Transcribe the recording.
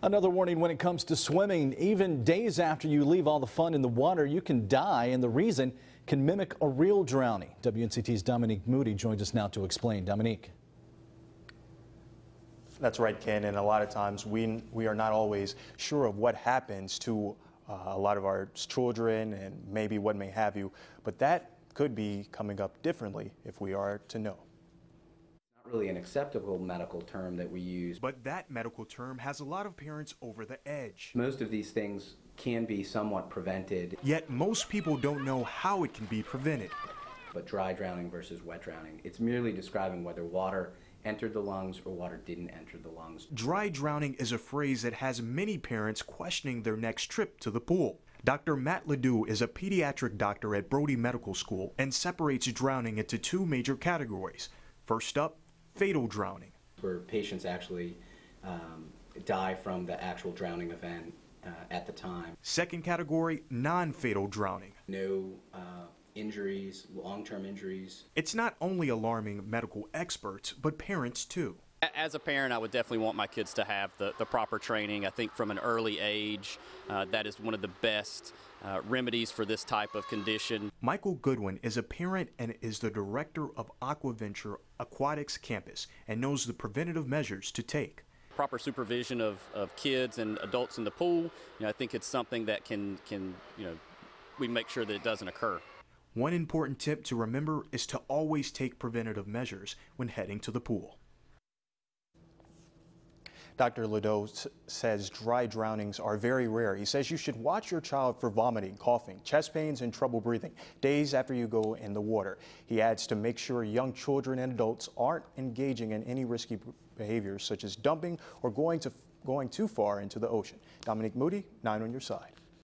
Another warning when it comes to swimming. Even days after you leave all the fun in the water, you can die, and the reason can mimic a real drowning. WNCT's Dominique Moody joins us now to explain. Dominique. That's right, Ken, and a lot of times we are not always sure of what happens to a lot of our children and maybe what may have you, but that could be coming up differently if we are to know. Not really an acceptable medical term that we use. But that medical term has a lot of parents over the edge. Most of these things can be somewhat prevented. Yet most people don't know how it can be prevented. But dry drowning versus wet drowning, it's merely describing whether water entered the lungs or water didn't enter the lungs. Dry drowning is a phrase that has many parents questioning their next trip to the pool. Dr. Matt Ledoux is a pediatric doctor at Brody Medical School and separates drowning into two major categories. First up, fatal drowning, where patients actually die from the actual drowning event at the time. Second category, non-fatal drowning. No injuries, long-term injuries. It's not only alarming medical experts, but parents too. As a parent, I would definitely want my kids to have the proper training. I think from an early age, that is one of the best remedies for this type of condition. Michael Goodwin is a parent and is the director of AquaVenture Aquatics Campus and knows the preventative measures to take. Proper supervision of kids and adults in the pool, I think it's something that can we make sure that it doesn't occur. One important tip to remember is to always take preventative measures when heading to the pool. Dr. Ledoux says dry drownings are very rare. He says you should watch your child for vomiting, coughing, chest pains, and trouble breathing days after you go in the water. He adds to make sure young children and adults aren't engaging in any risky behaviors such as dumping or going too far into the ocean. Dominique Moody, 9 on your side.